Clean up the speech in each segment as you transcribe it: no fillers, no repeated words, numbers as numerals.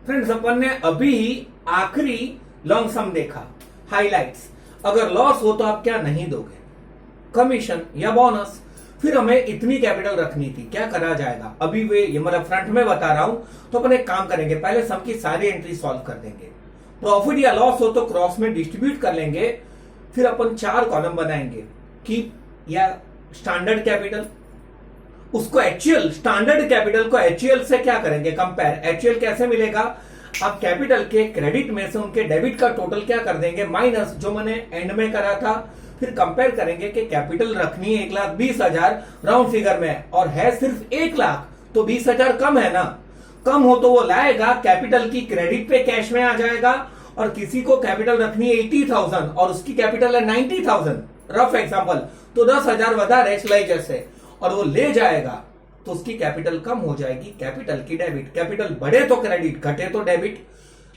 Friends अपन ने अभी ही आखिरी लॉन्ग सम देखा, हाइलाइट्स। अगर लॉस हो तो आप क्या नहीं दोगे, कमीशन या बोनस। फिर हमें इतनी कैपिटल रखनी थी, क्या करा जाएगा अभी वे ये मतलब फ्रंट में बता रहा हूं। तो अपन एक काम करेंगे, पहले सम की सारी एंट्री सॉल्व कर देंगे। प्रॉफिट या लॉस हो तो क्रॉस में डिस्ट्रीब्यूट कर लेंगे। फिर अपन 4 कॉलम बनाएंगे, कीप या स्टैंडर्ड कैपिटल, उसको एक्चुअल स्टैंडर्ड कैपिटल को एचयूएल से क्या करेंगे, कंपेयर। एचयूएल कैसे मिलेगा, आप कैपिटल के क्रेडिट में से उनके डेबिट का टोटल क्या कर देंगे, माइनस जो मैंने एंड में करा था। फिर कंपेयर करेंगे कि कैपिटल रखनी है 1,20,000 राउंड फिगर में और है सिर्फ 1 लाख, तो 20,000 कम है ना। कम हो तो वो लाएगा कैपिटल की क्रेडिट पे कैश में आ जाएगा। और किसी को कैपिटल रखनी है 80,000 और उसकी कैपिटल है 90,000, रफ एग्जांपल, तो 10,000 बता रहे जैसे, और वो ले जाएगा तो उसकी कैपिटल कम हो जाएगी, कैपिटल की डेबिट। कैपिटल बढ़े तो क्रेडिट, घटे तो डेबिट।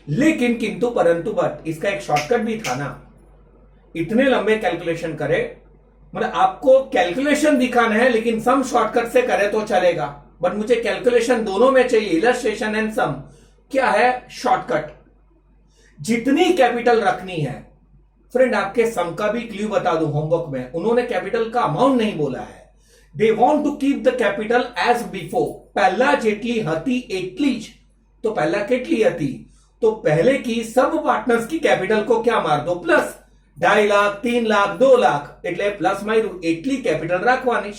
लेकिन किंतु परंतु बट इसका एक शॉर्टकट भी था ना। इतने लंबे कैलकुलेशन करे, मतलब आपको कैलकुलेशन दिखाना है लेकिन सम शॉर्टकट से करे तो चलेगा, बट मुझे कैलकुलेशन दोनों में चाहिए, इलस्ट्रेशन एंड सम। क्या है शॉर्टकट, जितनी कैपिटल रखनी है। फ्रेंड आपके सम का भी क्लू बता दूं, होमवर्क में उन्होंने कैपिटल का अमाउंट नहीं बोला है। They want to keep the capital as before. पहला जेटली हती एटली ज, तो पहला केटली हती, तो पहले की सब पार्टनर्स की कैपिटल को क्या मार दो, प्लस 2.5 लाख, 3 लाख, 2 लाख, એટલે प्लस मारू एटली कैपिटल रखवानी।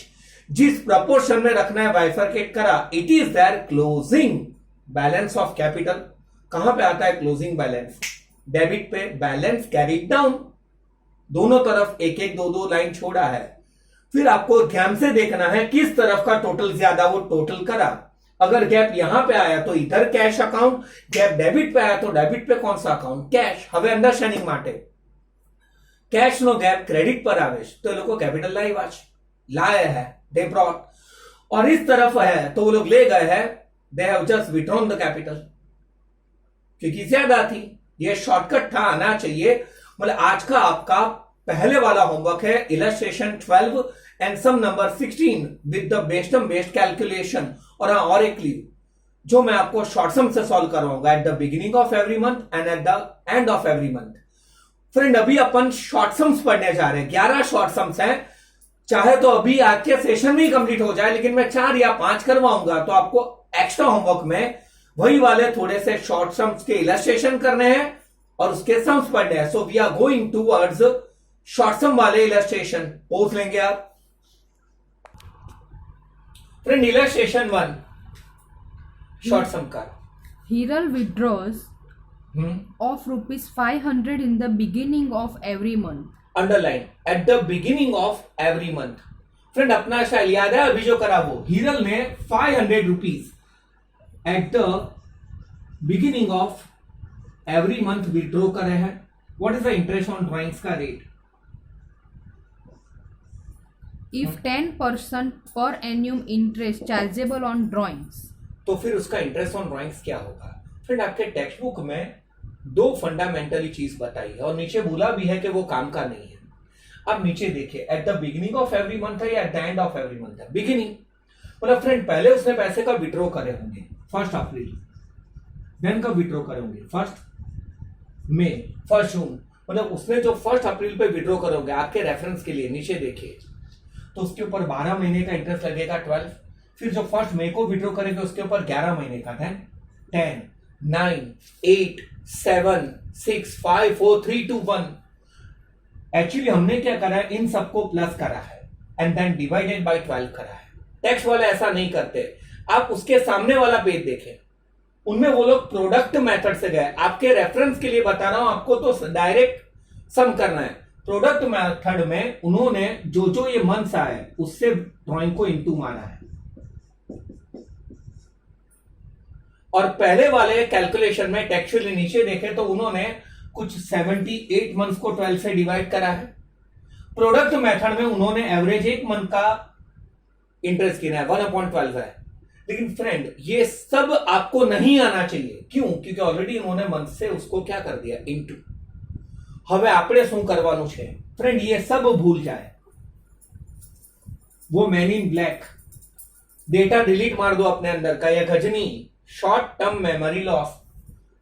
जिस प्रपोर्शन में रखना है बाइफरकेट करा, it is there closing balance of capital. कहां पे आता है क्लोजिंग बैलेंस, डेबिट पे, बैलेंस कैरीड डाउन, दोनों तरफ एक एक 2-2 लाइन छोड़ा है। फिर आपको ध्यान से देखना है किस तरफ का टोटल ज्यादा, वो टोटल करा। अगर गैप यहां पे आया तो इधर कैश अकाउंट, गैप डेबिट पे आया तो डेबिट पे कौन सा अकाउंट, कैश। हवे अंडरस्टैंडिंग माटे कैश नो गैप क्रेडिट पर आवेश तो ये लोग को कैपिटल लाई वाच लाए है, दे ब्रॉट। और इस तरफ है तो वो लोग ले गए हैं, they have just withdrawn the capital, क्योंकि ज्यादा थी। ये शॉर्टकट था, आना चाहिए। मतलब आज का आपका पहले वाला होमवर्क है illustration 12 and sum number 16 with the बेस्टम बेस्ड कैलकुलेशन। और एक क्लू जो मैं आपको शॉर्ट सम से सॉल्व करवाऊंगा eight the beginning of every month and eight the end of every month. Friend अभी अपन शॉर्ट सम्स पढ़ने जा रहे हैं, 11 शॉर्ट सम्स हैं। चाहे तो अभी आज के सेशन में ही कंप्लीट हो जाए, लेकिन मैं 4 या 5 करवाऊंगा, तो आपको एक्स्ट्रा होमवर्क में वही वाले थोड़े से शॉर्ट सम्स के इलस्ट्रेशन करने हैं और उसके सम्स पढ़ने हैं। So we are going towards short sum वाले इलस्ट्रेशन। पोज लेंगे आप। फ्रेंड इलस्ट्रेशन 1 शॉर्ट सम का, Hiral withdraws of rupees 500 in the beginning of every month. Underline eight the beginning of every month. Friend अपना style याद है अभी जो करा वो, हिरल ने 500 rupees eight the beginning of every month withdraw करे हैं। What is the interest on drawings का rate? If 10% per annum interest chargeable on drawings. तो फिर उसका इंटरेस्ट ऑन ड्रॉइंग्स क्या होगा? फ्रेंड आपके टेक्स्ट बुक में 2 फंडामेंटली चीज बताई है और नीचे बोला भी है कि वो काम का नहीं है। अब नीचे देखिए, eight the beginning of every month है या eight the end of every month है? बिगिनिंग। मतलब फ्रेंड पहले उसने पैसे का विड्रॉ करे होंगे 1 अप्रैल, देन कब विड्रॉ करे होंगे 1 मई, 1 जून। मतलब उसने जो 1 अप्रैल पे विड्रॉ करे होंगे, आपके रेफरेंस के लिए नीचे देखिए, तो उसके ऊपर 12 महीने का इंटरेस्ट लगेगा 12। फिर जो 1 मई को विड्रॉ करेंगे उसके ऊपर 11 महीने का, 10, 9, 8, 7, 6, 5, 4, 3, 2, 1। एक्चुअली हमने क्या करा है, इन सबको प्लस करा है एंड देन डिवाइडेड बाय 12 करा है। टेक्स्ट वाले ऐसा नहीं करते। आप उसके सामने वाला पेज देखें, उनमें वो लोग प्रोडक्ट मेथड से गए। आपके रेफरेंस के लिए बता रहा हूं, आपको तो डायरेक्ट सम करना है। प्रोडक्ट मेथड में उन्होंने जो जो ये मंथ्स आए उससे ड्राइंग को इनटू मारा है। और पहले वाले कैलकुलेशन में टेक्चुअली नीचे देखे तो उन्होंने कुछ 78 मंथ्स को 12 से डिवाइड करा है। प्रोडक्ट मेथड में उन्होंने एवरेज 1 मंथ का इंटरेस्ट गिना है, 1/12 है। लेकिन फ्रेंड ये सब आपको नहीं आना चाहिए, क्यों? क्योंकि ऑलरेडी उन्होंने मंथ से उसको क्या कर दिया, इनटू। હવે આપણે શું કરવાનું છે फ्रेंड, ये सब भूल जाए। वो man in black data delete मार दो अपने अंदर का, या Ghajini short term memory loss.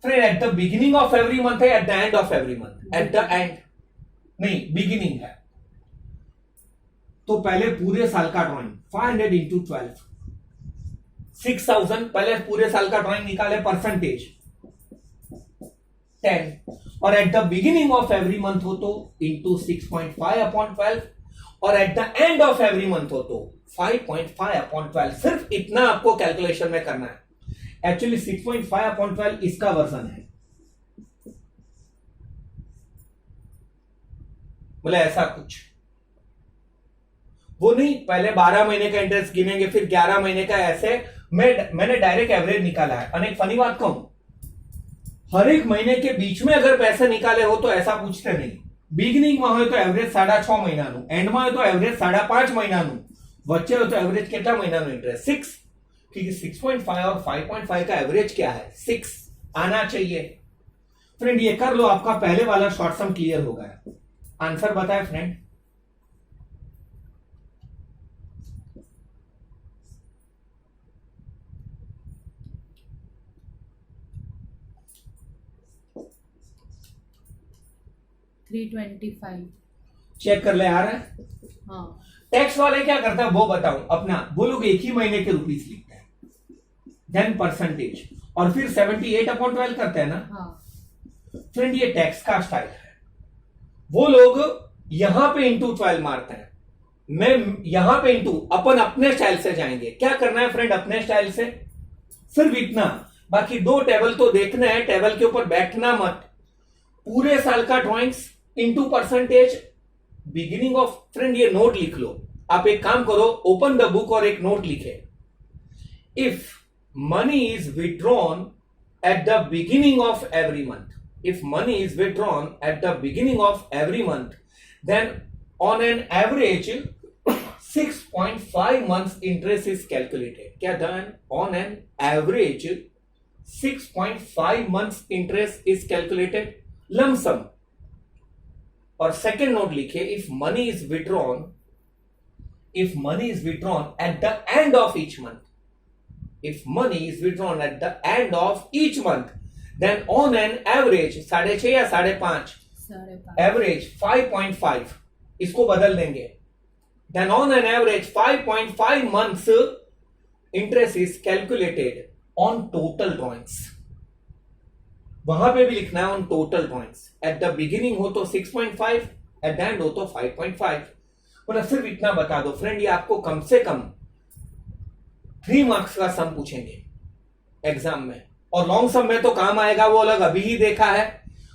Friend at the beginning of every month है, at the end of every month? At the end नहीं, बिगिनिंग है। तो पहले पूरे साल का ड्राइंग 500 इंटू 12, 6000। पहले पूरे साल का ड्राइंग निकाले, परसेंटेज 10, और eight the beginning of every month हो तो इंटू 6.5 अपॉन 12, और eight the end of every month हो तो 5.5 अपॉन 12। सिर्फ इतना आपको कैलकुलेशन में करना है। एक्चुअली 6.5 अपॉन 12 इसका वर्जन है, बोले ऐसा कुछ वो नहीं, पहले 12 महीने का इंटरेस्ट गिनेंगे, फिर 11 महीने का, ऐसे मैंने डायरेक्ट एवरेज निकाला है। और एक फनी बात कहूं, हर एक महीने के बीच में अगर पैसे निकाले हो तो ऐसा पूछते नहीं। बिगिनिंग में हो तो एवरेज 6.5 महीना, एंड में हो तो एवरेज 5.5 महीना, वच्चे हो तो एवरेज कितना महीना इंटरेस्ट 6, क्योंकि 6.5 और 5.5 का एवरेज क्या है 6 आना चाहिए। फ्रेंड ये कर लो, आपका पहले वाला शॉर्ट सम क्लियर हो गया। आंसर बताए फ्रेंड? $325। चेक कर ले, आ रहा है? हाँ। टैक्स वाले क्या करता है वो बताऊं अपना, वो लोग एक ही महीने के रुपीस लिखते हैं, देन परसेंटेज, और फिर 78 अपॉन 12 करते हैं ना। हाँ। फ्रेंड ये टैक्स का स्टाइल है, वो लोग यहां पे इंटू 12 मारते हैं, मैं यहां पे इंटू, अपन अपने स्टाइल से जाएंगे। क्या करना है फ्रेंड अपने स्टाइल से? सिर्फ इतना, बाकी 2 टेबल तो देखना है, टेबल के ऊपर बैठना मत। पूरे साल का drawings into percentage, beginning of, friend ये नोट लिख लो। आप एक काम करो, ओपन द बुक और एक नोट लिखे। If money is withdrawn eight the beginning of every month, if money is withdrawn at the beginning of every month, then on an average 6.5 months interest is calculated. क्या done? On an average 6.5 months interest is calculated, lump sum। और second note लिखे, if money is withdrawn at the end of each month, if money is withdrawn at the end of each month, then on an average 6.5 या 5.5, average 5.5, इसको बदल देंगे, then on an average 5.5 months interest is calculated on total drawings। वहां पे भी लिखना है on total drawings। at the beginning हो तो 6.5, at the end हो तो 5.5। मतलब सिर्फ इतना बता दो फ्रेंड, ये आपको कम से कम 3 मार्क्स का सम पूछेंगे एग्जाम में, और लॉन्ग सम में तो काम आएगा, वो अलग अभी ही देखा है।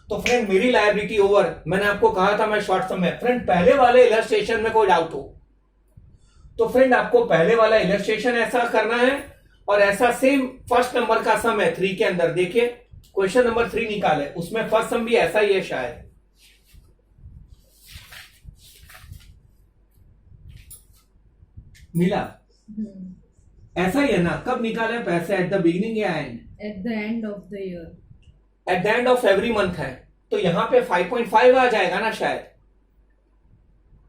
तो फ्रेंड मेरी लायबिलिटी ओवर, मैंने आपको कहा था मैं शॉर्ट सम में। फ्रेंड पहले वाले इलस्ट्रेशन में कोई डाउट हो तो फ्रेंड आपको पहले वाला इलस्ट्रेशन ऐसा करना है, और ऐसा सेम फर्स्ट नंबर का सम है 3 के अंदर, देखिए क्वेश्चन नंबर 3 निकाले, उसमें फर्स्ट सम भी ऐसा ही है शायद। मिला? ऐसा ही है ना? कब निकाले पैसे, एट द बिगिनिंग या and? At the end of the year। Eight the end of every month है, तो यहां पे 5.5 आ जाएगा ना शायद,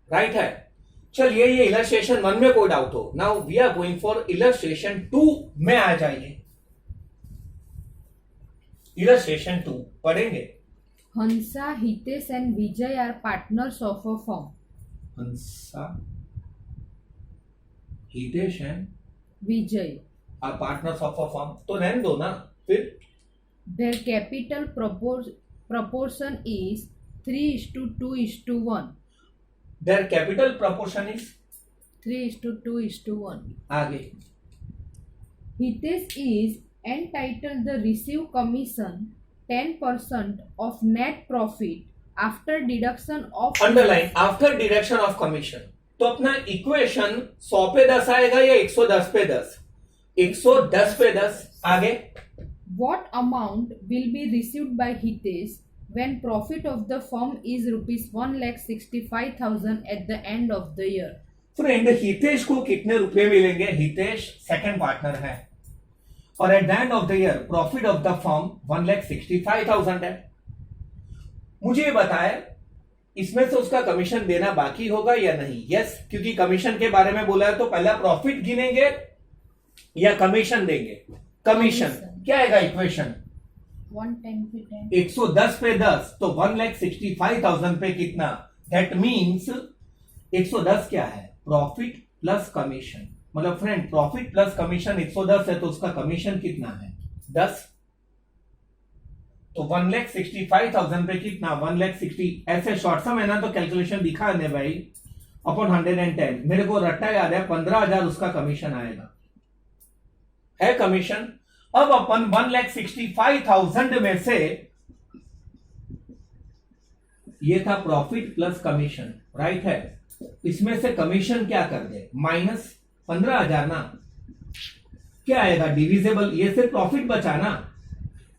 राइट है? चलिए ये इलस्ट्रेशन 1 में कोई डाउट हो, now we are going for illustration 2 में आ जाइए। इलस्ट्रेशन 2 पढ़ेंगे। Hansa, Hitesh and Vijay are partners of a firm। Hansa, Hitesh and Vijay। Are partners of a firm, तो रहने दो ना फिर। Their capital proportion is 3:2:1। Their capital proportion is 3:2:1। आगे। Hitesh is entitled to receive commission 10% of net profit after deduction of underline, after deduction of commission. तो अपना equation 100 पे 10 आएगा या 110 पे 10? 110 पे 10। आगे। what amount will be received by Hitesh when profit of the firm is rupees 1,65,000 at the end of the year। Friend Hitesh को कितने रुपए मिलेंगे? हितेश सेकंड पार्टनर है, और eight the end of the year profit of the firm 1,65,000 है। मुझे बताए इसमें से उसका कमीशन देना बाकी होगा या नहीं? यस, क्योंकि कमीशन के बारे में बोला है तो पहला प्रॉफिट गिनेंगे या कमीशन देंगे? कमीशन। क्या आएगा इक्वेशन? 110 पे 10. 110 पे 10 तो 1,65,000 पे कितना? दैट मीन्स 110 क्या है? Profit plus commission. मतलब फ्रेंड प्रॉफिट प्लस कमीशन 110 है तो उसका कमीशन कितना है? 10. तो 1,65,000 पे कितना? 1,60,000. ऐसे शॉर्ट सम है ना तो कैलकुलेशन दिखा है भाई अपॉन 110. मेरे को रट्टा याद है 15,000 उसका कमीशन आएगा. है कमीशन. अब अपन 1,65,000 में से ये था प्रॉफिट प्लस कमीशन, राइट है. इसमें से कमीशन क्या कर दे? माइनस 15,000 ना. क्या आएगा? डिविजिबल. ये सिर्फ प्रॉफिट बचा ना.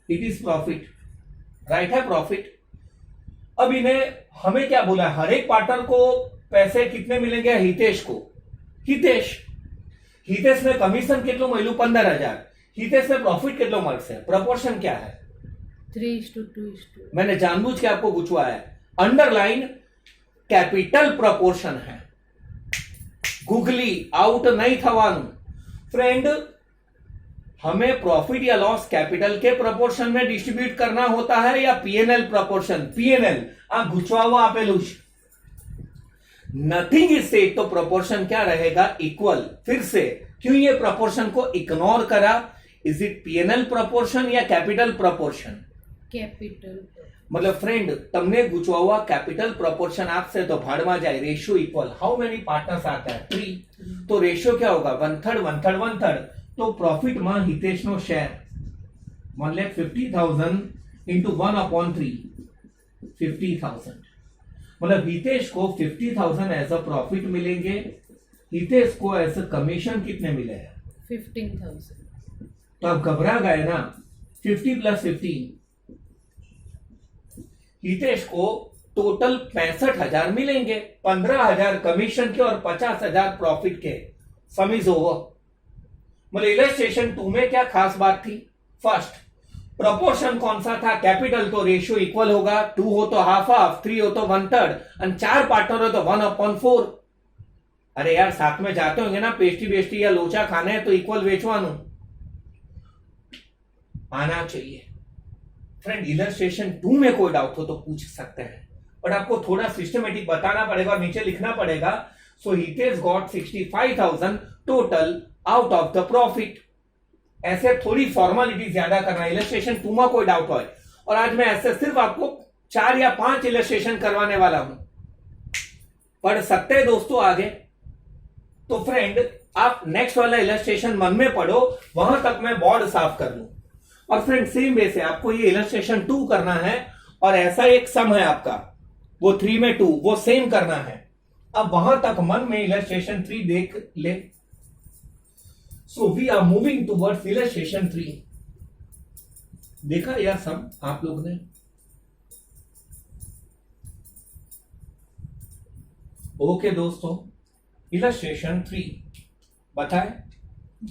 इट इज प्रॉफिट, राइट है, प्रॉफिट. अब इन्हें हमें क्या बोला? हर एक पार्टनर को पैसे कितने मिलेंगे? हितेश को. हितेश में कमीशन कितलो મળ્યું? 15,000. हितेश में प्रॉफिट कितलो મળશે? प्रपोर्शन क्या है? 3:2:2. मैंने जानबूझ के आपको पूछवा है. अंडरलाइन कैपिटल प्रपोर्शन है. गुगली आउट नहीं થવાનું. फ्रेंड हमें प्रॉफिट या लॉस कैपिटल के प्रपोर्शन में डिस्ट्रीब्यूट करना होता है या पीएनएल प्रपोर्शन? पीएनएल. आ गुचवावा आपेલું છે. नथिंग इज सेड तो प्रपोर्शन क्या रहेगा? इक्वल. फिर से क्यों ये प्रपोर्शन को इग्नोर करा? इज इट पीएनएल प्रपोर्शन या कैपिटल प्रपोर्शन? कैपिटल. मतलब फ्रेंड तमने गुचवावा कैपिटल प्रपोर्शन आपसे तो भाड़मा जाए. Ratio equal. How many partners आता है? 3. तो रेशियो क्या होगा? 1/3 1/3 1/3. तो प्रॉफिट में हितेश नो शेयर 1,50,000 इंटू 1/3 50,000. मतलब हितेश को 50,000 एज अ प्रॉफिट मिलेंगे. हितेश को एज अ कमीशन कितने मिले हैं? 15,000. तो आप घबरा गए ना. 50 प्लस 15. हितेश को टोटल 65,000 मिलेंगे. 15,000 कमीशन के और 50,000 प्रॉफिट के. समीज ओवर. मतलब इलस्ट्रेशन 2 में क्या खास बात थी? फर्स्ट प्रपोर्शन कौन सा था? कैपिटल. तो रेशियो इक्वल होगा. 2 हो तो हाफ हाफ, 3 हो तो 1/3 और 4 पार्टनर हो तो 1/4. अरे यार साथ में जाते होंगे ना पेस्टी बेस्टी या लोचा खाने है तो इक्वल वेचवानु आना चाहिए. फ्रेंड इलस्ट्रेशन 2 में कोई डाउट हो तो पूछ सकते हैं, बट आपको थोड़ा सिस्टमेटिक बताना पड़ेगा और नीचे लिखना पड़ेगा. So Hitesh got 65,000 total out of the profit. ऐसे थोड़ी फॉर्मेलिटी ज्यादा करना. इलस्ट्रेशन 2 में कोई डाउट हो. और आज मैं ऐसे सिर्फ आपको 4 या 5 इलस्ट्रेशन करवाने वाला हूं. पढ़ सकते हैं दोस्तों आगे. तो फ्रेंड आप नेक्स्ट वाला इलस्ट्रेशन मन में पढ़ो, वहां तक मैं बोर्ड साफ कर लूं. और फ्रेंड सेम वे से आपको ये इलस्ट्रेशन 2 करना है और ऐसा एक सम है आपका वो 3 में 2 वो सेम करना है. अब वहां तक मन में इलस्ट्रेशन 3 देख ले. So we are moving towards illustration 3. देखा यह सम आप लोग ने? ओके दोस्तों, इलस्ट्रेशन 3 बताए.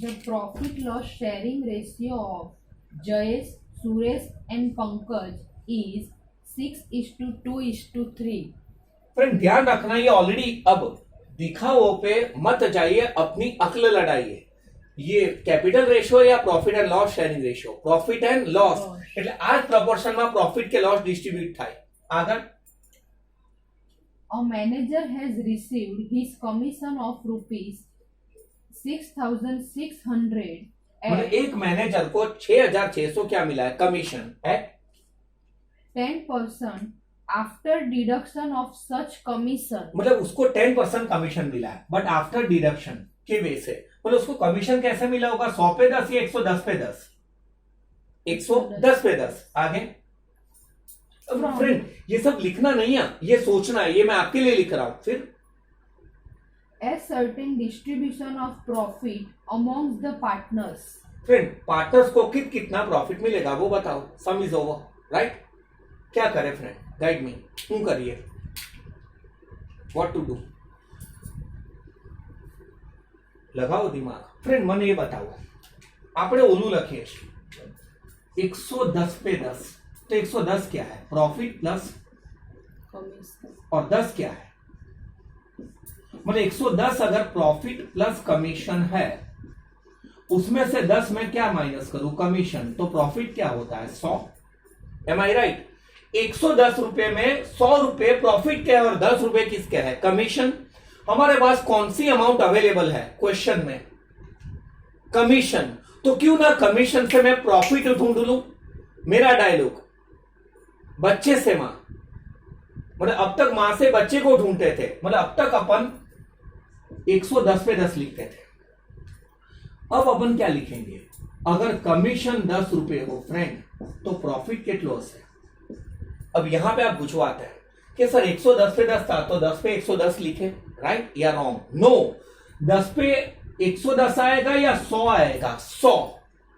The profit loss sharing ratio of Jayesh, Suresh and Pankaj is 6:2:3. Friend ध्यान रखना ये ऑलरेडी अब दिखाओ पे मत जाइए, अपनी अक्ल लड़ाइए. ये कैपिटल रेशियो या profit and loss sharing ratio? Profit and loss. એટલે આ જ પ્રપોર્શનમાં પ્રોફિટ કે લોસ ડિસ્ટ્રીબ્યુટ થાય. આગળ A manager has received his commission of rupees 6,600 मतलब at एक मैनेजर को 6,600 क्या मिला है? कमीशन है. 10% after deduction of such commission. मतलब उसको 10% कमीशन मिला है, बट आफ्टर डिडक्शन के वे से. मतलब उसको कमीशन कैसे मिला होगा? 100 पे 10 या 110 पे 10? 110 पे 10. आगे फ्रेंड ये सब लिखना नहीं है, ये सोचना है. ये मैं आपके लिए लिख रहा हूं. फिर A certain distribution of profit amongst the partners. Friend partners को कितना प्रॉफिट मिलेगा वो बताओ. Sum is over, right? क्या करें फ्रेंड? Guide me. क्यों करिए? What to do? लगाओ दिमाग. फ्रेंड મને એ बताओ. આપણે ઓલું લખીએ છીએ 110 पे 10. तो 110 क्या है? Profit plus Commission. और 10 क्या है? मतलब 110 अगर प्रॉफिट प्लस कमीशन है उसमें से 10 में क्या माइनस करूं? कमीशन. तो प्रॉफिट क्या होता है? 100. एम आई राइट? 110 रुपए में 100 रुपए प्रॉफिट के है और 10 रुपए किसके है? कमीशन। हमारे पास कौन सी अमाउंट अवेलेबल है क्वेश्चन में? कमीशन। तो क्यों ना कमीशन से मैं प्रॉफिट ढूंढ लूं। मेरा डायलॉग, बच्चे से मां, मतलब अब तक मां से बच्चे को ढूंढते थे, मतलब अब तक अपन 110 पे 10 लिखते थे। अब अपन क्या लिखेंगे? अगर कमीशन 10 रुपए हो फ्रेंड तो प्रॉफिट कितना है? अब यहां पे आप पूछवाते हैं कि सर 110 पे 10 था तो 10 पे 110 लिखे, राइट या रॉन्ग? नो, 10 पे 110 आएगा या 100 आएगा? 100।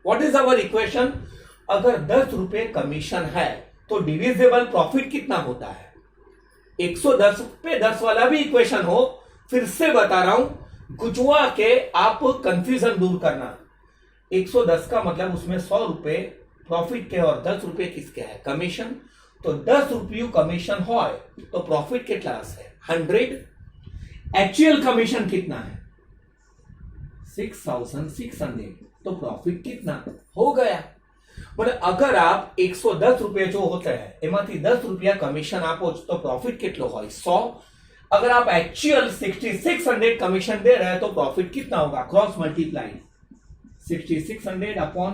What is our equation? अगर 10 रुपए कमीशन है तो डिविजिबल प्रॉफिट कितना होता है? 110 पे 10 वाला भी इक्वेशन हो, फिर से बता रहा हूं, गुचवा के आप कंफ्यूजन दूर करना। 110 का मतलब उसमें 100 रुपए प्रॉफिट के और 10 रुपए किसके है? कमीशन। तो 10 रुपये कमीशन हो तो प्रॉफिट कितना है? 100। एक्चुअल कमीशन कितना है? 6600। तो प्रॉफिट कितना हो गया? मतलब अगर आप 110 रुपये जो होते हैं एमांथी 10 रुपया कमीशन आपो तो प्रॉफिट कितना हो? 100। अगर आप एक्चुअल 6600 कमीशन दे रहे हैं तो प्रॉफिट कितना होगा? क्रॉस मल्टीप्लाई 6600 अपॉन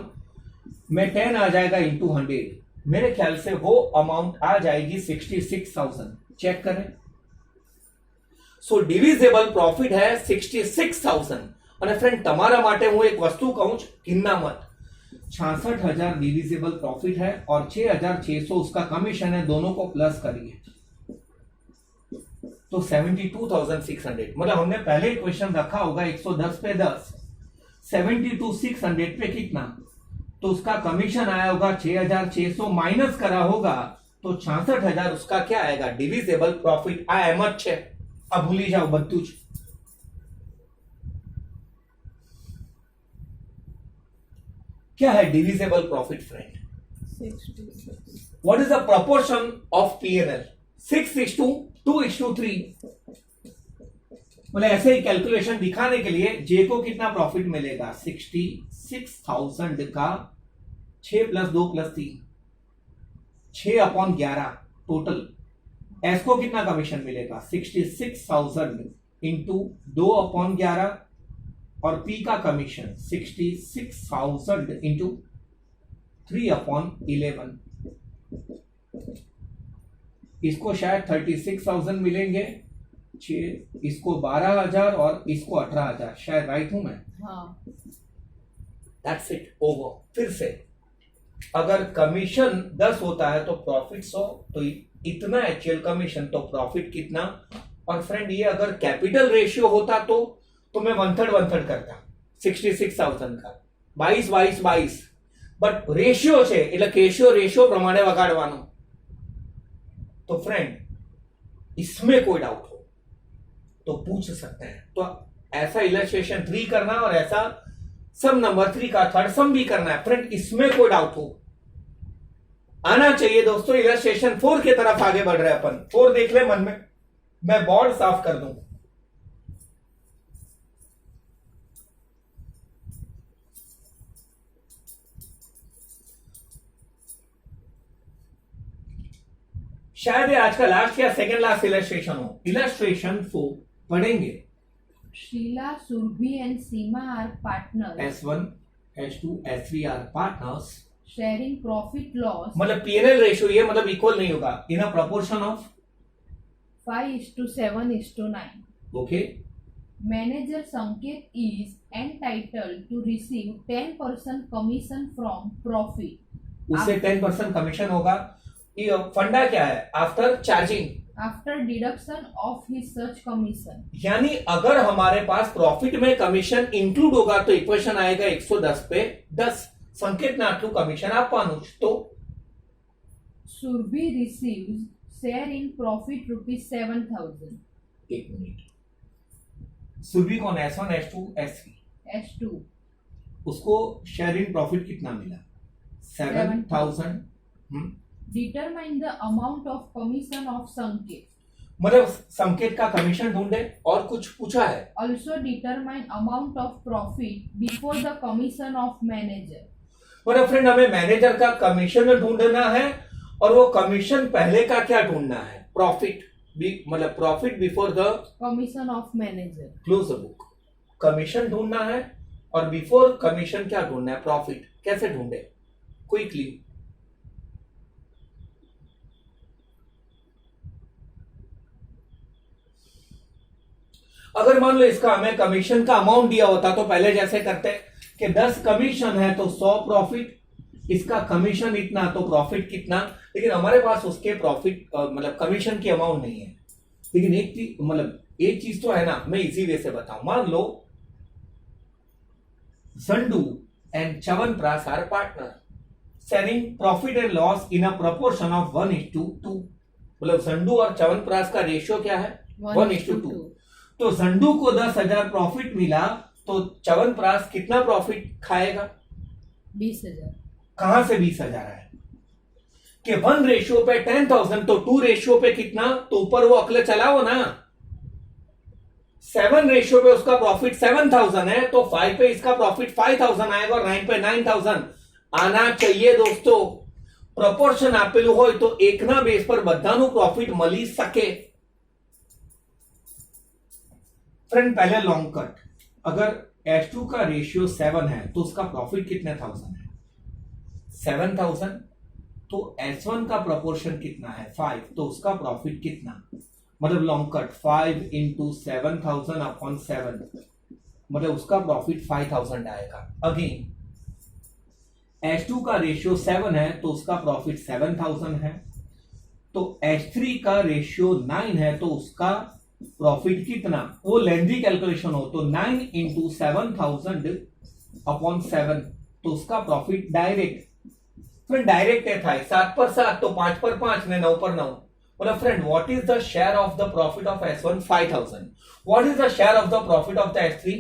में 10 आ जाएगा इंटू 100। मेरे ख्याल से वो अमाउंट आ जाएगी 66,000। चेक करें। सो डिविजिबल प्रॉफिट है 66,000। અને ફ્રેન્ડ તમારા માટે હું એક વસ્તુ કહું છું, કિન્ના મત 66,000 डिविजिबल प्रॉफिट है और 6,600 उसका कमीशन है, दोनों को प्लस करिए तो 72,600। मतलब हमने पहले इक्वेशन रखा होगा 110 पे 10, 72,600 पे कितना? तो उसका कमीशन आया होगा 6,600 माइनस करा होगा तो 66,000 उसका क्या आएगा? Divisible profit. आ एम ज छे, आ भूली जाओ बधुं ज। क्या है divisible profit friend? 66। What is the proportion of PNL? 6:2:3। मतलब ऐसे ही कैलकुलेशन दिखाने के लिए जे को कितना प्रॉफिट मिलेगा? 66,000 का 6 + 2 + 3, 6/11 टोटल। एस को कितना कमीशन मिलेगा? 66,000 इंटू 2/11 और पी का कमीशन 66,000 इंटू 3/11। इसको शायद 36,000 मिलेंगे, 6 इसको 12,000 और इसको 18,000। शायद राइट हूं मैं? हाँ। That's it, over. फिर से अगर कमीशन 10 होता है तो प्रॉफिट 100, तो इतना एक्चुअल कमीशन तो प्रॉफिट कितना? और फ्रेंड ये अगर कैपिटल रेशियो होता तो मैं 1/3 करता 66,000 का 22 बट रेशियो છે એટલે રેશિયો પ્રમાણે વગાડવાનો। तो फ्रेंड इसमें कोई डाउट हो तो पूछ सकते हैं। तो ऐसा इलस्ट्रेशन 3 करना और ऐसा सम नंबर 3 का थर्ड सम भी करना है। फ्रेंड इसमें कोई डाउट हो आना चाहिए दोस्तों। इलस्ट्रेशन 4 की तरफ आगे बढ़ रहे हैं अपन। 4 देख ले मन में, मैं बोर्ड साफ कर दूं। शायद ये आज का लास्ट या सेकंड लास्ट इलस्ट्रेशन हो। इलस्ट्रेशन 4 पढ़ेंगे। Sheila, Surbhi and Seema are partners. S1, S2, S3 are partners. Sharing profit loss मतलब पीएनएल रेशियो ये मतलब इक्वल नहीं होगा, in a proportion of 5:7:9. Okay. Manager Sanket is entitled to receive 10% commission from profit. उससे 10% commission होगा। ये फंडा क्या है? After charging, After deduction of his such commission. यानी अगर हमारे पास प्रॉफिट में कमीशन इंक्लूड होगा तो इक्वेशन आएगा 110 पे 10। संकेत ने आटलू कमीशन આપવાનું છે તો Surbhi receives share in profit ₹7,000. एक मिनट, सुरभि कौन? S1, S2, S3। S2. उसको शेयर इन प्रॉफिट कितना मिला? 7,000। Determine the amount of commission of Sanket. मतलब संकेत का कमीशन ढूंढे और कुछ पूछा है। Also determine amount of profit before the commission of manager. मतलब फ्रेंड हमें मैनेजर का कमीशन ढूंढना है और वो कमीशन पहले का क्या ढूंढना है, प्रॉफिट, मतलब profit before the commission of manager, close the book, commission ढूंढना है और बिफोर कमीशन क्या ढूंढना है, प्रॉफिट। कैसे ढूंढे, क्विकली। अगर मान लो इसका हमें कमीशन का अमाउंट दिया होता तो पहले जैसे करते कि 10 कमीशन है तो 100 प्रॉफिट, इसका कमीशन इतना तो प्रॉफिट कितना, लेकिन हमारे पास उसके प्रॉफिट मतलब कमीशन की अमाउंट नहीं है। लेकिन एक चीज तो है ना, मैं इजी वे से बताऊं। मान लो Zandu and Chavanpras are partner, sharing profit and loss in a proportion of 1:2। मतलब Zandu और Chavanpras का रेशियो क्या है, 1:2। तो Zandu को 10,000 प्रॉफिट मिला तो च्यवनप्राश कितना प्रॉफिट खाएगा, 20,000। कहां से 20,000 है कि 1 रेशियो पे 10,000 तो 2 रेशियो पे कितना, तो ऊपर वो अकल चलाओ ना। 7 रेशियो पे उसका प्रॉफिट 7,000 है तो 5 पे इसका प्रॉफिट 5,000 आएगा और 9 पे 9,000 आना चाहिए दोस्तों। प्रोपोर्शन आपेलू हो तो एक ना बेस पर बधानु प्रॉफिट मળી सके। फ्रेंड पहले लॉन्ग कट, अगर H2 का रेशियो 7 है तो उसका प्रॉफिट कितने थाउजेंड है, 7,000। तो H1 का प्रोपोर्शन कितना है, 5, तो उसका प्रॉफिट कितना, मतलब लॉन्ग कट 5 इंटू 7,000 अपॉन 7, मतलब उसका प्रॉफिट 5,000 आएगा। अगेन H2 का रेशियो 7 है तो उसका प्रॉफिट 7,000 है। तो H3 का रेशियो 9 है तो उसका प्रॉफिट कितना, वो लेंथी कैलकुलेशन हो तो 9 इंटू 7,000 अपॉन 7, तो उसका प्रॉफिट डायरेक्ट, फ्रेंड डायरेक्ट है था 7 पर 7 तो 5 पर 5 ने 9 पर 9। मतलब friend what is the share of the profit of S1, 5,000। What is the share of the profit of the S3,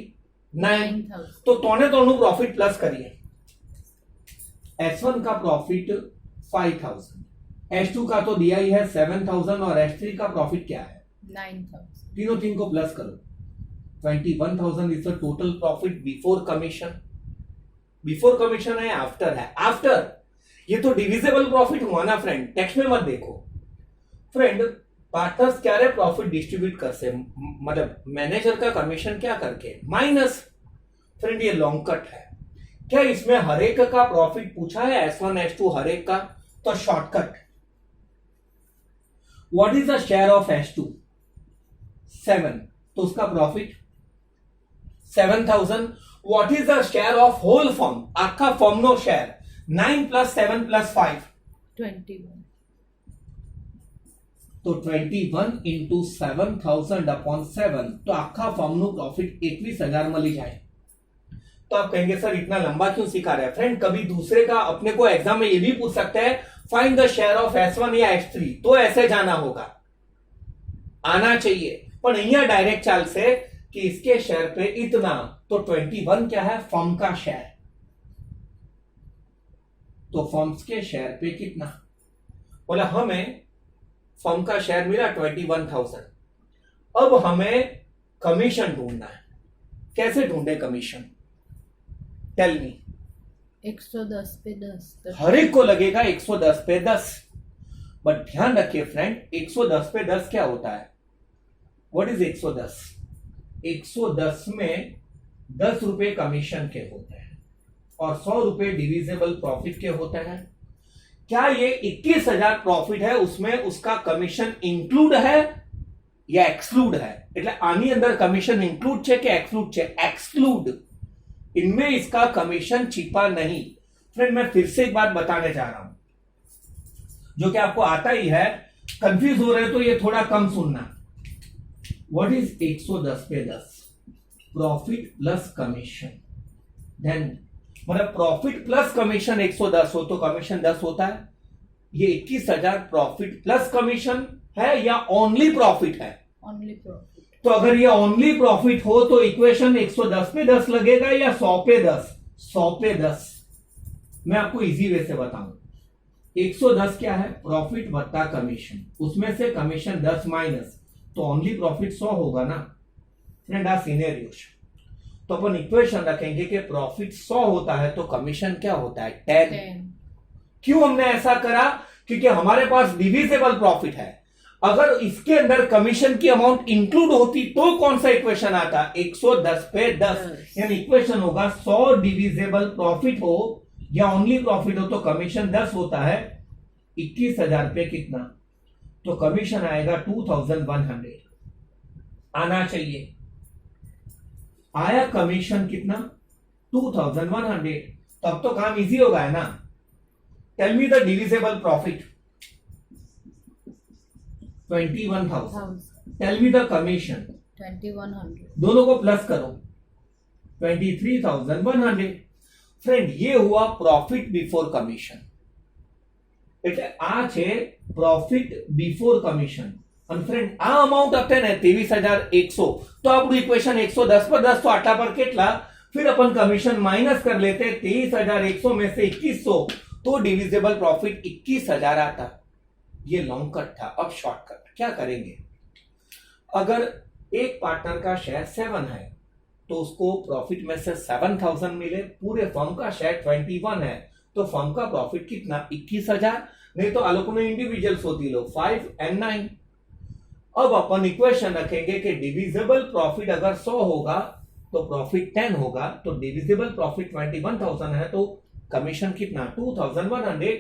9। तो तोने दोनों प्रॉफिट प्लस करिए। S1 का प्रॉफिट 5,000, H2 का तो दिया ही है 7,000 और H3 का प्रॉफिट क्या है, 9,000। तीन को प्लस करो, 21,000 is the total profit before commission. Before commission है आफ्टर है, आफ्टर। ये तो डिविजिबल प्रॉफिट हुआ ना फ्रेंड, टेक्स्ट में मत देखो। फ्रेंड पार्टनर्स क्या रहे, प्रॉफिट डिस्ट्रीब्यूट कर से, मतलब मैनेजर का कमीशन क्या करके माइनस। फ्रेंड ये लॉन्ग कट है, क्या इसमें हर एक का प्रॉफिट पूछा है, S1 S2 हर एक का, तो shortcut. What is the share of S2, 7, तो उसका profit 7,000। What is the share of whole firm, आपका firm no share, 9 plus 7 plus 5, 21। तो 21 इंटू 7,000 अपॉन 7, तो आखा फर्म नो प्रॉफिट 21,000 मिली जाए। तो आप कहेंगे सर इतना लंबा क्यों सिखा रहे हैं। फ्रेंड कभी दूसरे का अपने को एग्जाम में ये भी पूछ सकते हैं, find the share of S1 या S3, तो ऐसे जाना होगा, आना चाहिए। पर यहाँ डायरेक्ट चाल से कि इसके शेयर पे इतना, तो 21 क्या है, फर्म का शेयर, तो फर्म्स के शेयर पे कितना, बोला हमें फर्म का शेयर मिला 21,000। अब हमें कमीशन ढूंढना है, कैसे ढूंढे कमीशन, टेल मी। 110 पे 10, हर एक को लगेगा 110 पे 10, बट ध्यान रखिए फ्रेंड 110 पे 10 क्या होता है, व्हाट इज 110, 110 में 10 रुपए कमीशन के होते हैं और 100 रुपए डिविजिबल प्रॉफिट के होते हैं। क्या ये 21,000 प्रॉफिट है, उसमें उसका कमीशन इंक्लूड है या एक्सक्लूड है, એટલે આની અંદર કમિશન ઇન્ક્લુડ છે કે એક્સક્લુડ છે, एक्सक्लूड, इनमें इसका कमीशन छिपा नहीं। फ्रेंड मैं फिर से एक बात बताने जा रहा हूं जो कि आपको आता ही है, कंफ्यूज हो रहे तो ये थोड़ा कम सुनना। व्हाट इज 110 पे 10, प्रॉफिट प्लस कमीशन, देन मतलब प्रॉफिट प्लस कमीशन 110 हो तो कमीशन 10 होता है। ये 21,000 प्रॉफिट प्लस कमीशन है या ओनली प्रॉफिट है, ओनली प्रॉफिट। तो अगर ये ओनली प्रॉफिट हो तो इक्वेशन 110 पे 10 लगेगा या 100 पे 10, 100 पे 10। मैं आपको इजी वे से बताऊं, 110 क्या है, प्रॉफिट वत्ता कमीशन, उसमें से कमीशन 10 माइनस, तो ओनली प्रॉफिट 100 होगा ना फ्रेंड। आ सिनेरियो, तो अपन इक्वेशन रखेंगे कि प्रॉफिट 100 होता है तो कमीशन क्या होता है, 10। क्यों हमने ऐसा करा, क्योंकि हमारे पास डिविजिबल प्रॉफिट है। अगर इसके अंदर कमीशन की अमाउंट इंक्लूड होती तो कौन सा इक्वेशन आता, 110 पे 10, यानी इक्वेशन होगा 100 डिविजिबल प्रॉफिट हो या ओनली प्रॉफिट हो तो कमीशन 10 होता है, 21,000 पे कितना, तो कमीशन आएगा 2,100 आना चाहिए। आया कमीशन कितना, 2,100, तो अब तो काम इजी हो गया ना। Tell me the divisible profit, 21,000। Tell me the commission, 2100। दोनों को प्लस करो, 23,100। फ्रेंड ये हुआ प्रॉफिट बिफोर कमीशन, એટલે આ છે પ્રોફિટ બિફોર કમિશન। અને ફ્રેન્ડ આ અમાઉન્ટ આપે ને 23,100, તો આપણું ઇક્વેશન 110 પર 10, તો આટલા પર કેટલા, फिर अपन कमीशन माइनस कर लेते, 23,100 में से 2,100, तो डिविजिबल प्रॉफिट 21,000 आता। ये लॉन्ग कट था। अब शॉर्टकट क्या करेंगे, अगर एक पार्टनर का शेयर 7 है तो उसको प्रॉफिट में से 7,000 मिले, पूरे फर्म का शेयर 21 है तो फर्म का प्रॉफिट कितना, 21,000। नहीं तो आलोक में इंडिविजुअल्स होती लो 5 और 9। अब अपन इक्वेशन रखेंगे कि डिविजिबल प्रॉफिट अगर 100 होगा तो प्रॉफिट 10 होगा, तो डिविजिबल प्रॉफिट 21,000 है तो कमीशन कितना, 2,100।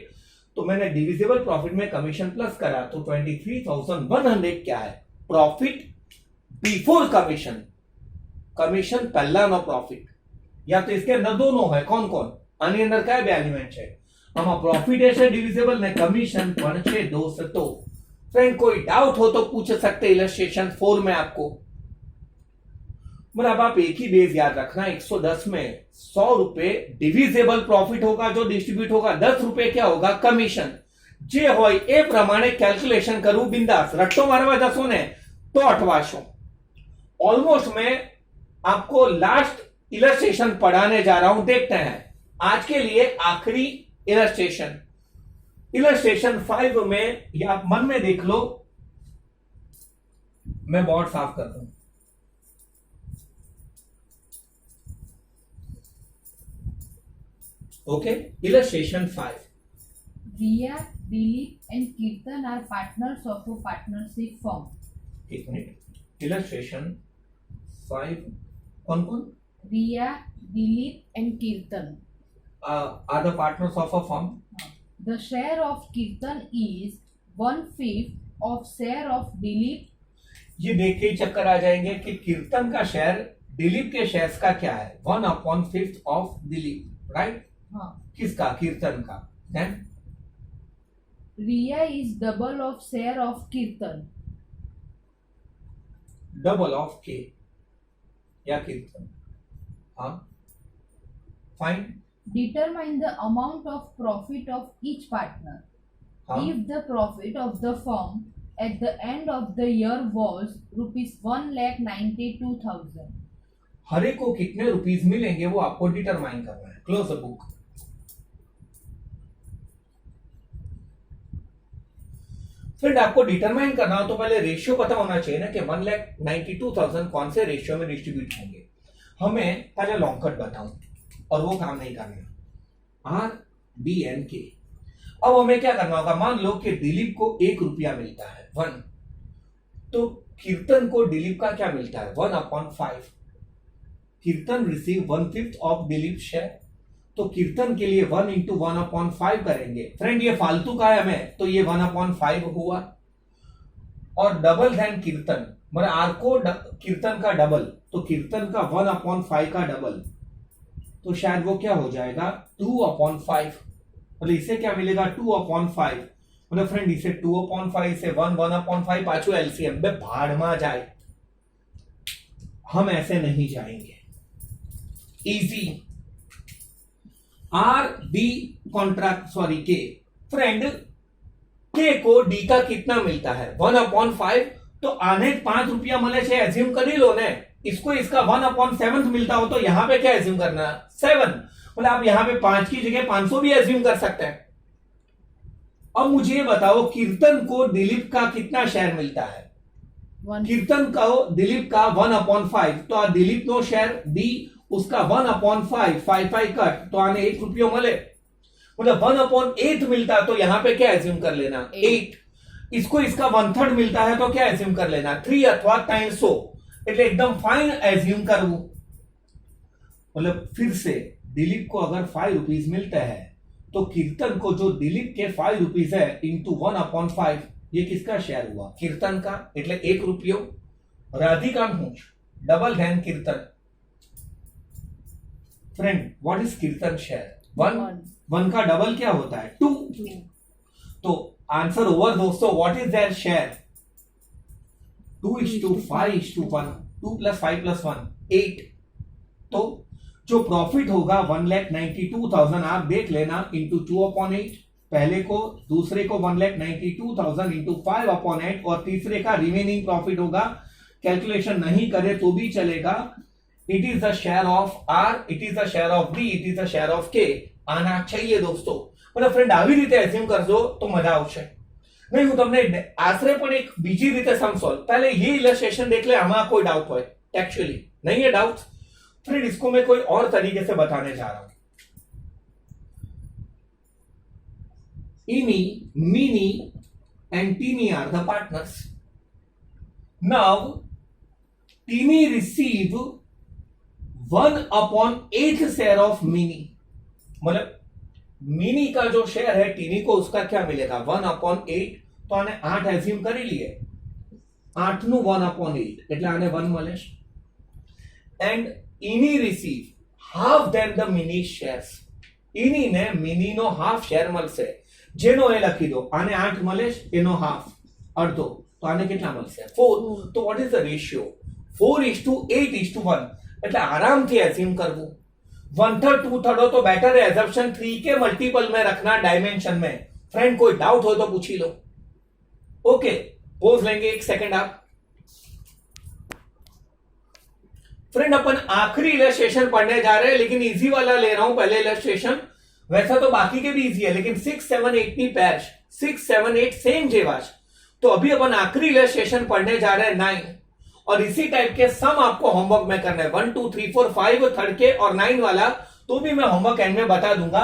तो मैंने डिविजिबल प्रॉफिट में कमीशन प्लस करा तो 23,100 क्या है, प्रॉफिट बिफोर कमीशन। कमीशन पहला नो प्रॉफिट, या तो इसके अंदर दोनों है, कौन कौन, આની અંદર કયા બે એલિમેન્ટ છે, આમાં પ્રોફિટ છે ડિવિઝિબલ ને કમિશન પણ છે दोस्त। तो फ्रेंड कोई डाउट हो तो पूछ सकते इलस्ट्रेशन 4 में आपको। मतलब आप एक ही बेस याद रखना, 110 में 100 रुपए डिविजिबल प्रॉफिट होगा जो डिस्ट्रीब्यूट होगा, 10 रुपए क्या होगा कमीशन। जे होय ए प्रमाणे कैलकुलेशन करूं बिंदास, रट्टो मारवा जशो ने तो अटवाशो। ऑलमोस्ट मैं आपको लास्ट इलस्ट्रेशन पढ़ाने जा रहा हूं, देखते हैं। आज के लिए आखिरी इलस्ट्रेशन, इलस्ट्रेशन 5 में, या आप मन में देख लो, मैं बोर्ड साफ कर दूं। Okay, illustration 5। Riya, Dilip and Kirtan are partners of a partnership firm. एक मिनट, इलस्ट्रेशन 5 कौन कौन, Riya, Dilip and Kirtan. are the partners of a firm। The share of Kirtan is 1/5 of share of Dilip. ये देख के ही चक्कर आ जाएंगे कि कीर्तन का शेयर दिलीप के शेयर्स का क्या है, 1/5 ऑफ दिलीप, राइट। हाँ। किसका, कीर्तन का। Then Riya is double of share of Kirtan. Double of के या कीर्तन, हाँ fine. Determine the amount of profit of each partner. हाँ, If the profit of the firm at the end of the year was rupees 1,92,000. हर एक को कितने rupees मिलेंगे वो आपको डिटरमाइन करना है। Close the book. फ्रेंड आपको डिटरमाइन करना हो तो पहले रेशियो पता होना चाहिए ना कि 1,92,000 कौन से रेशियो में डिस्ट्रीब्यूट होंगे। हमें पहले लॉन्ग कट बताऊं और वो काम नहीं करना, RBNK। अब हमें क्या करना होगा, मान लो कि दिलीप को 1 रुपया मिलता है 1, तो कीर्तन को दिलीप का क्या मिलता है 1/5। कीर्तन रिसीव 1/5 ऑफ दिलीप शेयर, तो कीर्तन के लिए 1 × 1/5 करेंगे। फ्रेंड ये फालतू का है हमें, तो ये 1/5 हुआ। और डबल देन कीर्तन, मतलब आर को कीर्तन का डबल, तो कीर्तन का 1/5 का डबल, तो शायद वो क्या हो जाएगा 2/5। मतलब इसे क्या मिलेगा 2/5। मतलब फ्रेंड इसे 2/5 से 1/5 पाछू एलसीएम में भाड़ में जाए, हम ऐसे नहीं जाएंगे। Easy. R D contract, sorry के। फ्रेंड के को डी का कितना मिलता है 1/5, तो आने 5 रुपया मिले छे एज्यूम कर लो ने, इसको इसका 1/7 मिलता हो तो यहां पे क्या एज्यूम करना 7। मतलब आप यहां पे 5 की जगह 500 भी एज्यूम कर सकते हैं। अब मुझे ये बताओ कीर्तन को दिलीप का कितना शेयर मिलता है, कीर्तन का दिलीप का 1/5, तो दिलीप नो शेयर दी उसका 1/5 5 कट, तो आने 1 रुपयो मिले। मतलब 1/8 मिलता है तो यहां पे क्या एज्यूम कर लेना 8। इसको इसका 1/3 मिलता है तो क्या एज्यूम कर लेना 3 अथवा टाइम्स 100 એટલે एकदम फाइन एज्यूम करવું। मतलब फिर से दिलीप को अगर 5 रुपीज मिलता है तो कीर्तन को जो दिलीप के 5 रुपीज है इंटू 1/5 ये किसका शेयर हुआ कीर्तन का એટલે 1 रुपयो राधिका हूं डबल धैन कीर्तन। फ्रेंड व्हाट इज कीर्तन शेयर 1 का डबल क्या होता है 2। तो आंसर ओवर दोस्तों व्हाट इज देयर शेयर 2:5:1 2 + 5 + 1 8। तो जो प्रॉफिट होगा 1,92,000 आप देख लेना इंटू 2/8 पहले को दूसरे को 1,92,000 इंटू 5/8 और तीसरे का रिमेनिंग प्रॉफिट होगा कैलकुलेशन नहीं करे तो भी चलेगा। It is the share of R it is the share of B it is the share of K आना चाहिए दोस्तों। मतलब फ्रेंड આવી રીતે એઝ્યુમ કરજો તો મજા આવશે। नहीं હું તમને આશરે પણ એક બીજી રીતે સમજો पहले ये इलस्ट्रेशन देख ले आमा कोई डाउट हो टेक्चुअली नहीं है डाउट फ्रेंड इसको मैं कोई और तरीके से बताने जा रहा हूं। Ini Mini and Tini are the partners. Now Tini receive 1/8 share of Mini. मतलब मिनी का जो शेयर है टीनी को उसका क्या मिलेगा 1/8 तो आने 8 एज्यूम કરી लिए 8 નું 1/8 એટલે આને 1 મળે and Ini receive half than the Mini shares. Ini ને મિની નો હાફ શેર મળશે જેનો એ લખી દો આને 8 મળે એનો હાફ અડધો તો આને કેટલા મળશે 4। તો व्हाट इज द रेशियो 4:8:1 એટલે આરામથી એઝ્યુમ કરવું 1/3 2/3 तो बेटर है एजम्पशन 3 के मल्टीपल में रखना डायमेंशन में। फ्रेंड कोई डाउट हो तो पूछ ही लो। ओके पोज लेंगे 1 सेकंड आप। फ्रेंड अपन आखिरी इलस्ट्रेशन पढ़ने जा रहे हैं लेकिन इजी वाला ले रहा हूं पहले इलस्ट्रेशन। वैसा तो बाकी के भी इजी है लेकिन 6 7 8 ની પેર 6 7 8 सेम जेवा છે। तो अभी अपन आखिरी इलस्ट्रेशन पढ़ने जा रहे हैं 9 और इसी टाइप के सम आपको होमवर्क में करना है 1 2 3 4 5 थर्ड के और 9 वाला तो भी मैं होमवर्क एंड में बता दूंगा।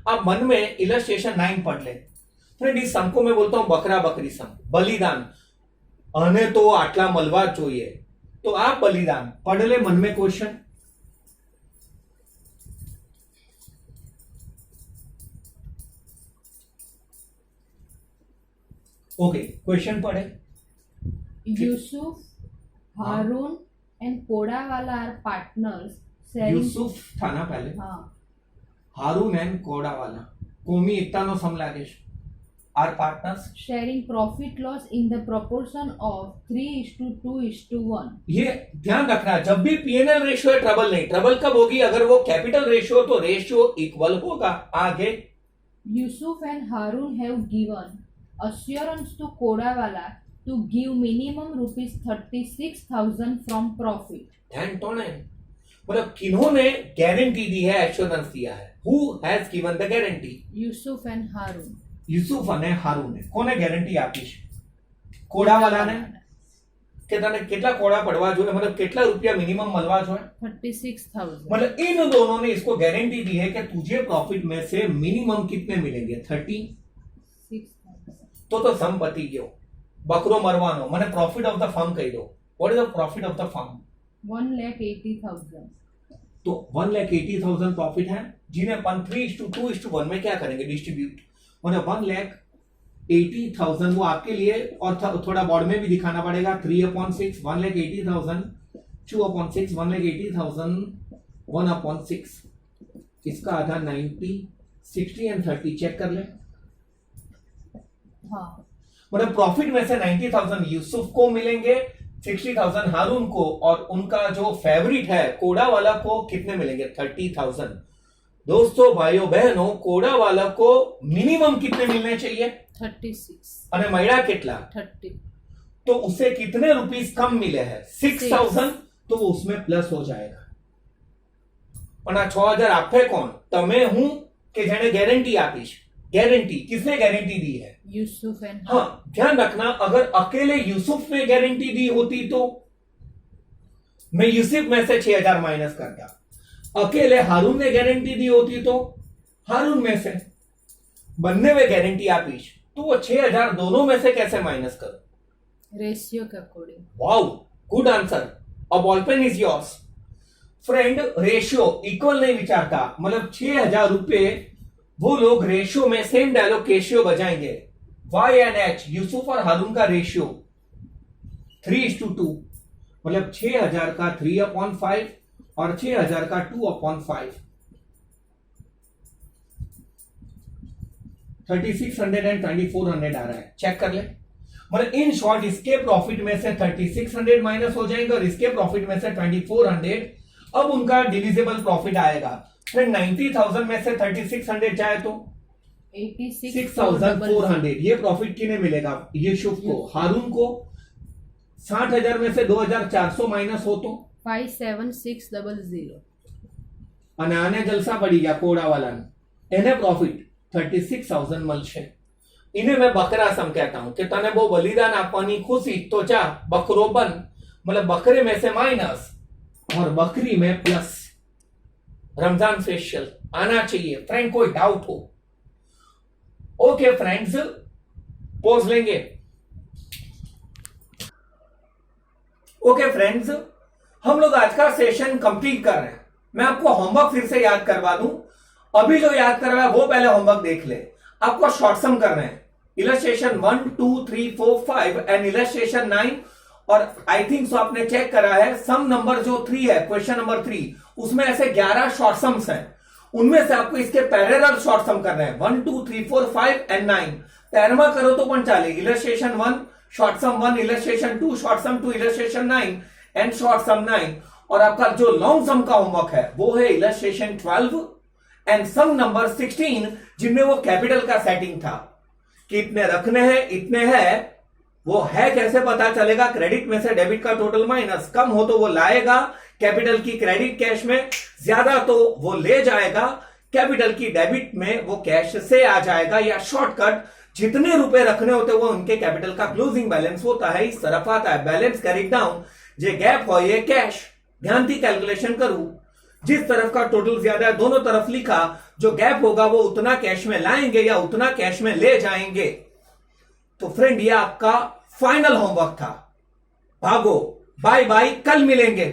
आप मन में इलस्ट्रेशन 9 पढ़ ले। फ्रेंड इस सम को मैं बोलता हूं बकरा बकरी सम बलिदान અને તો આટલા મળવા જ જોઈએ तो आप बलिदान पढ़ ले मन में क्वेश्चन। ओके क्वेश्चन पढ़े। Yusuf, Harun and Kodawala are partners sharing Yusuf था ना पहले हाँ हारून एंड कोडावाला कोमी एकता नो सम लागे are partners sharing profit loss in the proportion of 3:2:1। ये ध्यान रखना जब भी पीएनएल रेशियो है ट्रबल नहीं। ट्रबल कब होगी अगर वो कैपिटल रेशियो तो रेशियो इक्वल होगा। आगे Yusuf and Harun have given assurance to Kodawala to give minimum rupees 36,000 from profit। ध्यान तो नहीं मतलब किन्होंने गारंटी दी है एश्योरेंस दिया है who has given the guarantee Yusuf and Harun Yusuf અને હારૂને કોને ગેરંટી આપી છે કોડાવાલાને કે તને કેટલા કોડા પડવા જોઈએ मतलब કેટલા રૂપિયા મિનિમમ મળવા જોઈએ 36,000। मतलब इन दोनों ने इसको गारंटी दी है कि तुझे प्रॉफिट में से मिनिमम कितने मिलेंगे 36,000। तो संपत्ति गयो बकरो मरवानो મને प्रॉफिट ऑफ द फर्म કહી दो। What is the profit of the firm 1,80,000। तो 1,80,000 प्रॉफिट है जिन्हें अपन 3:2:1 में क्या करेंगे डिस्ट्रीब्यूट मतलब 1,80,000 वो आपके लिए और थोड़ा बोर्ड में भी दिखाना पड़ेगा 3/6 1,80,000 2/6 1,80,000 1/6 इसका आधा 90 60 एंड 30 चेक कर ले। हाँ मतलब प्रॉफिट में से 90,000 यूसुफ को मिलेंगे 60,000 हारून को और उनका जो फेवरेट है कोड़ा वाला को कितने मिलेंगे 30,000। दोस्तों भाइयों बहनों कोड़ा वाला को मिनिमम कितने मिलने चाहिए 36 અને મૈડા કેટલા 30। तो उसे कितने रुपीस कम मिले हैं 6,000 तो वो उसमें प्लस हो जाएगा। પણ આ 6,000 આપે કોણ તમે હું કે જેને ગેરંટી આપી છે गारंटी किसने गारंटी दी है यूसुफ एंड हाँ ध्यान रखना अगर अकेले यूसुफ ने गारंटी दी होती तो मैं यूसुफ में से 6,000 माइनस करता। अकेले हारून ने गारंटी दी होती तो हारून में से बनने में गारंटी आप ईच, तो वो 6,000 दोनों में से कैसे माइनस करो? रेशियो के according. Wow, good answer. A ball pen is yours. Friend, ratio equal नहीं विचारता, मतलब 6,000 रुपए वो लोग रेशियो में सेम डायलॉग केशियो बजाएंगे। वाई एंड एच, यूसुफ और हारून का रेशियो 3:2, मतलब 6,000 का 3/5 और 6,000 का 2/5, 3600 एंड 2400 आ रहा है। चेक कर ले, मतलब इन शॉर्ट इसके प्रॉफिट में से 3600 माइनस हो जाएंगे और इसके प्रॉफिट में से 2400। अब उनका डिविजिबल प्रॉफिट आएगा। फिर 90,000 में से 3600 जाए तो 86,400। ये प्रॉफिट किन्हें मिलेगा? ये शुभ को। हारून को 60,000 में से 2,400 माइनस हो तो 57600। आने जलसा पड़ी गया कोड़ा वाला ने, एने प्रॉफिट 36,000 મળશે। इन्हें मैं बकरा सम कहता हूं कि तने वो बलिदान आपવાની खुशी तो जा बकरो बन, मतलब बकरे में से माइनस और बकरी में प्लस। रमजान फेशियल आना चाहिए फ्रेंड, कोई डाउट हो? ओके फ्रेंड्स, पोज लेंगे। ओके फ्रेंड्स, हम लोग आज का सेशन कंप्लीट कर रहे हैं। मैं आपको होमवर्क फिर से याद करवा दूं। अभी जो याद करवाया वो पहले होमवर्क देख ले। आपको शॉर्ट सम करना है, इलस्ट्रेशन 1, 2, 3, 4, 5 एंड इलस्ट्रेशन 9। और आई थिंक सो आपने चेक करा है, सम नंबर जो 3 है, क्वेश्चन नंबर 3, उसमें ऐसे 11 शॉर्ट सम्स हैं। उनमें से आपको इसके पैरेलल शॉर्ट सम करना है, 1, 2, 3, 4, 5 एंड 9। पैरमा करो तो पण चाले। Illustration 1 short sum 1, illustration 2 short sum 2, illustration 9 and short sum 9। और आपका जो लॉन्ग सम का होमवर्क है वो है इलस्ट्रेशन 12 एंड सम नंबर 16, जिनमें वो कैपिटल का सेटिंग था कि इतने रखने हैं, इतने हैं। वो है कैसे पता चलेगा? क्रेडिट में से डेबिट का टोटल माइनस, कम हो तो वो लाएगा कैपिटल की क्रेडिट कैश में, ज्यादा तो वो ले जाएगा कैपिटल की डेबिट में, वो कैश से आ जाएगा। या शॉर्टकट, जितने रुपए रखने होते वो उनके कैपिटल का क्लोजिंग बैलेंस होता है, इस तरफ आता है। बैलेंस कैरी डाउन, जे गैप हो ये कैश। ध्यान थी कैलकुलेशन करूं, जिस तरफ का टोटल ज्यादा है दोनों तरफ लिखा, जो गैप होगा वो उतना कैश में लाएंगे या उतना कैश में ले जाएंगे। तो फ्रेंड, ये आपका फाइनल होमवर्क था। भागो, बाय बाय, कल मिलेंगे।